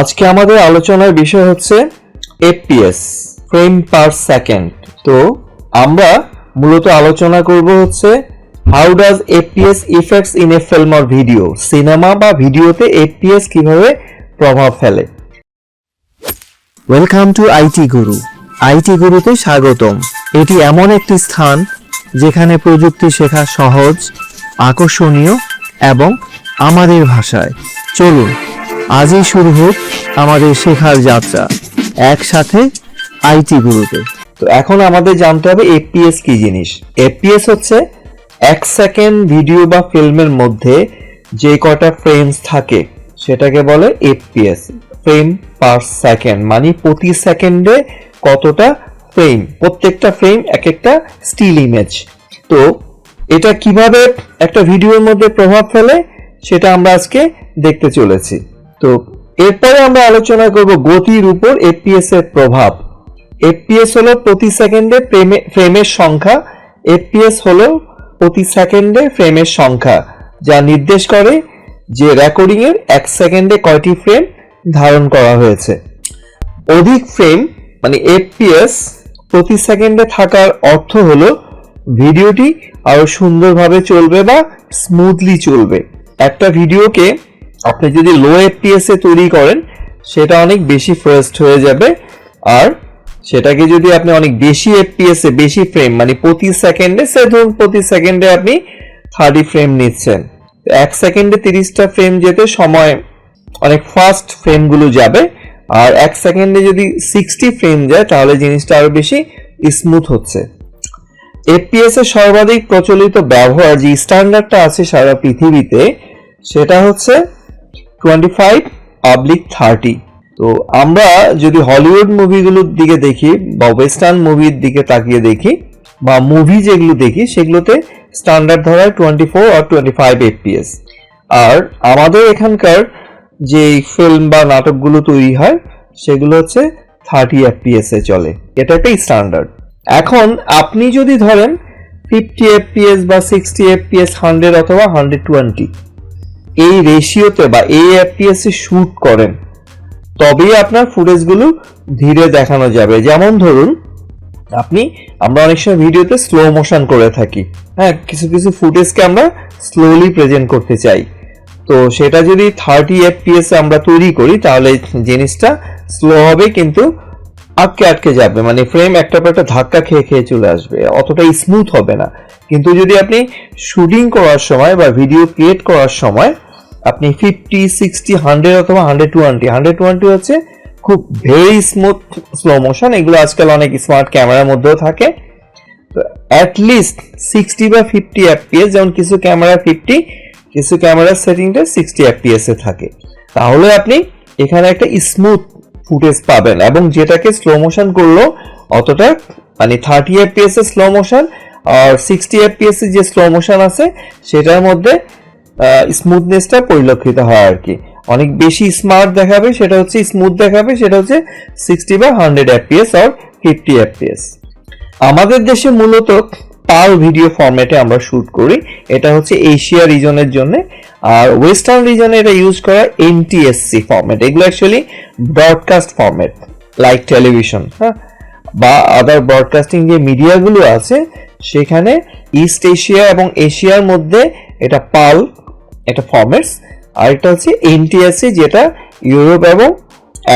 আজকে আমাদের আলোচনার বিষয় হচ্ছে এফপিএস, ফ্রেম পার সেকেন্ড। তো আমরা মূলত আলোচনা করব হচ্ছে how does FPS effects in a film or video. Cinema বা ভিডিওতে এফপিএস কিভাবে প্রভাব ফেলে। Welcome to IT Guru. IT গুরুতে স্বাগতম। এটি এমন একটি স্থান যেখানে প্রযুক্তি শেখা সহজ, আকর্ষণীয় এবং আমাদের ভাষায়। চলুন আজই শুরু হোক আমাদের শেখার যাত্রা একসাথে আইটি গুরুতে। তো এখন আমাদের জানতে হবে এফপিএস কি জিনিস। এফপিএস হচ্ছে 1 সেকেন্ড ভিডিও বা ফিল্মের মধ্যে যে কটা ফ্রেমস থাকে সেটাকে বলে এফপিএস, ফ্রেম পার সেকেন্ড। মানে প্রতি সেকেন্ডে কতটা ফ্রেম, প্রত্যেকটা ফ্রেম এক একটা স্টিল ইমেজ। তো এটা কিভাবে একটা ভিডিওর মধ্যে প্রভাব ফেলে সেটা আমরা আজকে দেখতে চলেছি। তো এরপরে আমরা আলোচনা করব গতির উপর এফপিএস এর প্রভাব। এফপিএস হলো প্রতি সেকেন্ডে ফ্রেমের সংখ্যা। এফপিএস হলো প্রতি সেকেন্ডে ফ্রেমের সংখ্যা, যা নির্দেশ করে যে রেকর্ডিং এর 1 সেকেন্ডে কয়টি ফ্রেম ধারণ করা হয়েছে। অধিক ফ্রেম মানে এফপিএস প্রতি সেকেন্ডে থাকার অর্থ হলো ভিডিওটি আরো সুন্দরভাবে চলবে বা স্মুথলি চলবে। একটা ভিডিওকে আপনি যদি লো এফপিএস এ তৈরি করেন সেটা অনেক বেশি ফাস্ট হয়ে যাবে, আর সেটাকে যদি আপনি অনেক বেশি এফপিএস এ বেশি ফ্রেম মানে প্রতি সেকেন্ডে, ধরুন প্রতি সেকেন্ডে আপনি 30 ফ্রেম নিচ্ছেন, 1 সেকেন্ডে 30টা ফ্রেম যেতে সময় অনেক ফাস্ট ফ্রেমগুলো যাবে। আর 1 সেকেন্ডে যদি 60 ফ্রেম যায় তাহলে জিনিসটা আরো বেশি স্মুথ হচ্ছে। এফপিএস এর সর্বাধিক প্রচলিত ব্যবহার যে স্ট্যান্ডার্ডটা আছে সারা পৃথিবীতে সেটা হচ্ছে 25/30। তো আমরা যদি হলিউড মুভিগুলোর দিকে দেখি বা ওয়েস্টার্ন মুভির দিকে তাকিয়ে দেখি বা মুভি যেগুলো দেখি সেগুলোতে স্ট্যান্ডার্ড ধরা হয় 24 আর 25 এফপিএস। আর আমাদের এখানকার যে ফিল্ম বা নাটকগুলো তৈরি হয় সেগুলো হচ্ছে 30 এফপিএস এ চলে। এটা একটা স্ট্যান্ডার্ড। এখন আপনি যদি ধরেন 50 এফপিএস বা 60 এফপিএস, 100 অথবা 120 এই রেশিওতে বা এই এফপিএস এ শুট করেন তবেই আপনার ফুটেজগুলো ধীরে দেখানো যাবে। যেমন ধরুন আমরা অনেক সময় ভিডিওতে স্লো মোশন করে থাকি, হ্যাঁ, কিছু কিছু ফুটেজকে আমরা স্লোলি প্রেজেন্ট করতে চাই। তো সেটা যদি 30 এফপিএস এ আমরা তৈরি করি তাহলে জিনিসটা স্লো হবে কিন্তু আটকে যাবে, মানে ফ্রেম একটা পর একটা ধাক্কা খেয়ে চলে আসবে, অতটা স্মুথ হবে না। কিন্তু যদি আপনি শুটিং করার সময় বা ভিডিও ক্রিয়েট করার সময় আপনি 50, 60, 100 অথবা 120 হচ্ছে খুব ভেরি স্মুথ স্লো মোশন। এগুলো আজকাল অনেক স্মার্ট ক্যামেরার মধ্যেও থাকে। তো অ্যাটলিস্ট 60 বা 50 এফপিএস, যেমন কিছু ক্যামেরা 50, কিছু ক্যামেরার সেটিংটা 60 এফপিএস এ থাকে, তাহলে আপনি এখানে একটা স্মুথ ফুটেজ পাবেন। এবং যেটাকে স্লো মোশন করলো অতটা মানে 30 এফপিএস এর স্লো মোশন আর 60 এফপিএস এর যে স্লো মোশন আছে সেটার মধ্যে স্মুথনেসটা পরিলক্ষিত হয় আর কি। অনেক বেশি স্মার্ট দেখাবে সেটা হচ্ছে স্মুথ দেখাবে সেটা হচ্ছে 60 বা 100 এফপিএস আর 50 এফপিএস। আমাদের দেশে মূলত পাল ভিডিও ফরম্যাটে আমরা শুট করি, এটা হচ্ছে এশিয়া রিজনের জন্য। আর ওয়েস্টার্ন রিজনে এটা ইউজ করা এনটিএসসি ফরম্যাট। এগুলো actually broadcast format like television, হ্যাঁ, বা আদার ব্রডকাস্টিং যে মিডিয়াগুলো আছে সেখানে ইস্ট এশিয়া এবং এশিয়ার মধ্যে এটা পাল একটা ফরম্যাটস। আর এটা হচ্ছে এনটিএসসি যেটা ইউরোপ এবং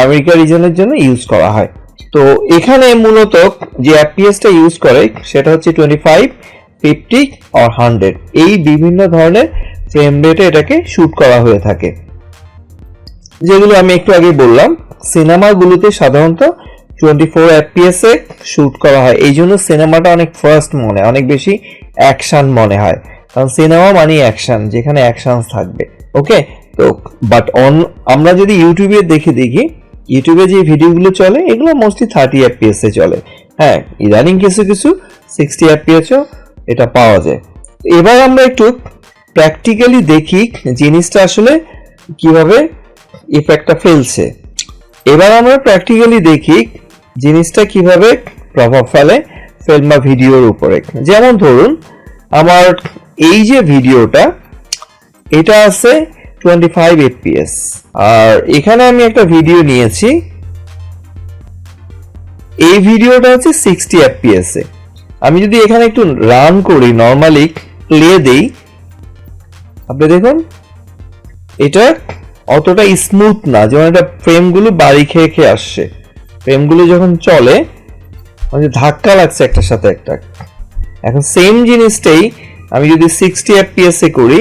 আমেরিকা রিজনের জন্য ইউজ করা হয়। তো এখানে মূলত যে এফপিএসটা ইউজ করে সেটা হচ্ছে 25, 50 আর 100 এই বিভিন্ন ধরনের ফ্রেম রেটে এটাকে শুট করা হয়ে থাকে, যেগুলো আমি একটু আগে বললাম। সিনেমাগুলোতে সাধারণত 24 এফপিএস এ শুট করা হয়, এই জন্য সিনেমাটা অনেক ফাস্ট মনে, অনেক বেশি অ্যাকশন মনে হয়, কারণ সিনেমা মানে অ্যাকশন, যেখানে অ্যাকশন থাকবে। ওকে, তো বাট আমরা যদি ইউটিউবে দেখি ইউটিউবে যে ভিডিওগুলো চলে এগুলো মোস্টলি 30 এফপিএস এ চলে। হ্যাঁ, ইদানিং কিছু 60 এফপিএসও এটা পাওয়া যায়। এবার আমরা একটু প্র্যাকটিক্যালি দেখি জিনিসটা আসলে কিভাবে ইফেক্টটা ফেলছে। এবার আমরা প্র্যাকটিক্যালি দেখি জিনিসটা কিভাবে প্রভাব ফেলে ফিল্ম বা ভিডিওর উপরে। যেমন ধরুন আমার এই যে ভিডিওটা, এটা আছে 25 fps। আর এখানে আমি একটা ভিডিও নিয়েছি, এই ভিডিওটা হচ্ছে 60 fps এ। আমি যদি এখানে একটু রান করি, নরমালি প্লে দেই, আপনি দেখুন এটা অতটা স্মুথ না, যেমন এটা ফ্রেমগুলো বাড়ি খেয়ে খেয়ে আসছে। ফ্রেমগুলো যখন চলে মানে ধাক্কা লাগছে একটার সাথে একটা। এখন সেম জিনিসটাই আমি যদি 60 fps এ করি,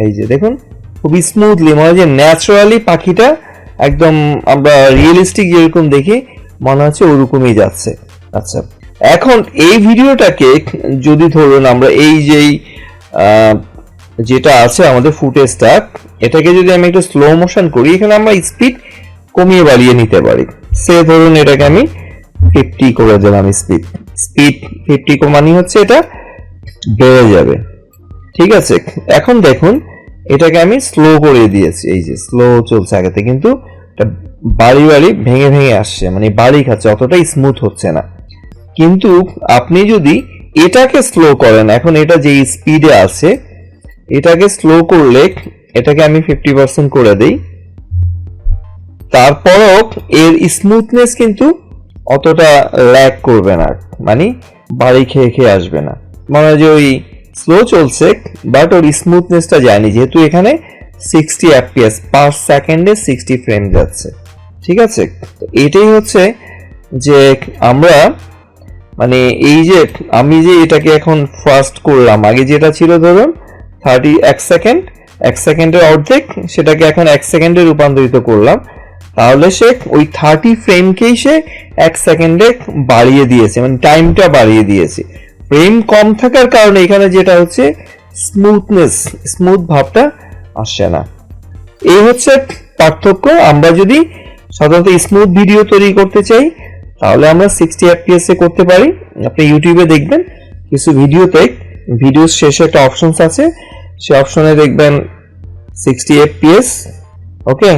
এই যে দেখুন খুবই স্মুথলি, মনে হয় যে ন্যাচারালি পাখিটা একদম আমরা রিয়েলিস্টিক যেরকম দেখি মনে হচ্ছে ওরকমই যাচ্ছে। আচ্ছা, এখন এই ভিডিওটাকে যদি ধরুন আমরা এই যেই যেটা আছে আমাদের ফুটেজটা, এটাকে যদি আমি একটু স্লো মোশন করি, এখানে আমরা স্পিড কমিয়ে বাড়িয়ে নিতে পারি। সে ধরুন এটাকে আমি 50 করে দিলাম, স্পিড 50 কমানি হচ্ছে এটা বেড়ে যাবে, ঠিক আছে। এখন দেখুন এটাকে আমি স্লো করে দিয়েছি, এই যে স্লো চলছে আগেতে, কিন্তু বাড়ি বাড়ি ভেঙে ভেঙে আসছে, মানে বাড়ি খাচ্ছে, অতটাই স্মুথ হচ্ছে না। কিন্তু আপনি যদি এটাকে স্লো করেন, এখন এটা যে স্পিডে আছে এটাকে স্লো করলে, এটাকে আমি 50% করে দেই, তারপরও এর স্মুথনেস কিন্তু অতটা ল্যাগ করবে না, মানে বাড়ি খেয়ে খেয়ে আসবে না, মনে হয় যে ওই স্লো চলছে বাট ওর স্মুথনেসটা যায়নি, যেহেতু এখানে 60 fps পার সেকেন্ডে 60 ফ্রেম যাচ্ছে, ঠিক আছে। তো এটাই হচ্ছে যে আমরা মানে এই যে আমি যে এটাকে এখন ফাস্ট করলাম, আগে যেটা ছিল ধরুন 1 সেকেন্ডের অর্ধেক, সেটাকে এখন 1 সেকেন্ডে রূপান্তরিত করলাম, তাহলে সে ওই 30 ফ্রেমকেই সে 1 সেকেন্ডে বাড়িয়ে দিয়েছে, মানে টাইমটা বাড়িয়ে দিয়েছে। ফ্রেম কম থাকার কারণে এখানে যেটা হচ্ছে স্মুথ ভাবটা আসছে না। এই হচ্ছে পার্থক্য। আমরা যদি সাধারণত স্মুথ ভিডিও তৈরি করতে চাই তাহলে আমরা 60 fps এ করতে পারি। আপনি ইউটিউবে দেখবেন কিছু ভিডিওতে ভিডিওর শেষে একটা অপশনস আছে, সেই অপশনে দেখবেন 60 fps, ওকে,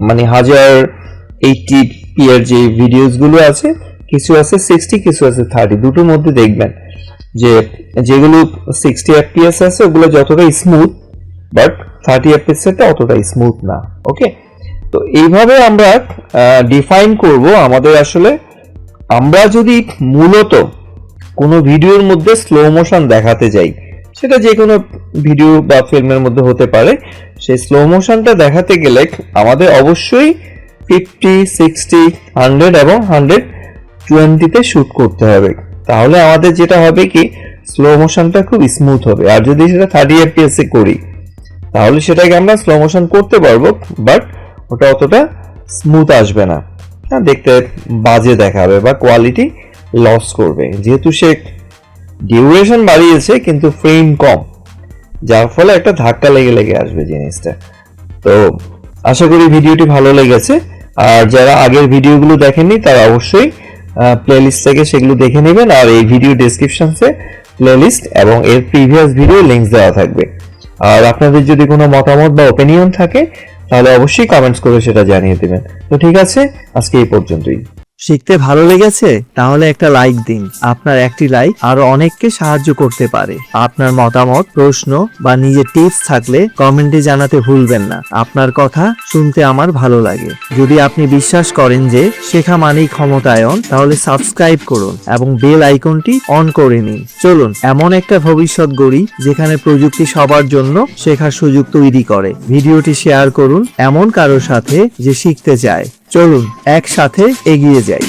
মানে 1080p এর যে ভিডিওস গুলো আছে, কিছু আছে 60, কিছু আছে 30, দুটোর মধ্যে দেখবেন যে যেগুলো 60 fps আছে ওগুলো যতটা স্মুথ, বাট 30 fps এরটা অতটা স্মুথ না, ওকে। তো এইভাবে আমরা ডিফাইন করব আমাদের আসলে, আমরা যদি মূলত কোনো ভিডিওর মধ্যে স্লো মোশন দেখাতে যাই, সেটা যে কোনো ভিডিও বা ফিল্মের মধ্যে হতে পারে, সেই স্লো মোশনটা দেখাতে গেলে আমাদের অবশ্যই 50, 60, 100 এবং 120 তে শুট করতে হবে। তাহলে আমাদের যেটা হবে কি, স্লো মোশনটা খুব স্মুথ হবে। আর যদি সেটা 30 fps এ করি তাহলে সেটাকে আমরা স্লো মোশন করতে পারবো, বাট ওটা অতটা স্মুথ আসবে না, দেখতে বাজে দেখাবে বা কোয়ালিটি লস করবে, যেহেতু সে ডিউরেশন বাড়িয়েছে কিন্তু ফ্রেম কম, যার ফলে একটা ধাক্কা লেগে লেগে আসবে জিনিসটা। তো আশা করি ভিডিওটি ভালো লেগেছে, আর যারা আগের ভিডিওগুলো দেখেননি তারা অবশ্যই প্লেলিস্ট থেকে সেগুলো দেখে নেবেন, আর এই ভিডিও ডেসক্রিপশনসে প্লেলিস্ট এবং এর প্রিভিয়াস ভিডিও লিংকস দেওয়া থাকবে। আর আপনাদের যদি কোনো মতামত বা ওপিনিয়ন থাকে তাহলে অবশ্যই কমেন্টস করে সেটা জানিয়ে দিবেন। তো ঠিক আছে, আজকে এই পর্যন্তই। শিখতে ভালো লেগেছে? তাহলে একটা লাইক দিন। আপনার একটি লাইক আরো অনেককে সাহায্য করতে পারে। আপনার মতামত, প্রশ্ন বা নিজের টিপস থাকলে কমেন্টে জানাতে ভুলবেন না। আপনার কথা শুনতে আমার ভালো লাগে। যদি আপনি বিশ্বাস করেন যে শেখা মানেই ক্ষমতায়ন, তাহলে সাবস্ক্রাইব করুন এবং বেল আইকনটি অন করে নিন। চলুন এমন একটা ভবিষ্যৎ গড়ি যেখানে প্রযুক্তি সবার জন্য শেখার সুযোগ তৈরি করে। ভিডিওটি শেয়ার করুন এমন কারোর সাথে যে শিখতে চায়। চলুন একসাথে এগিয়ে যাই।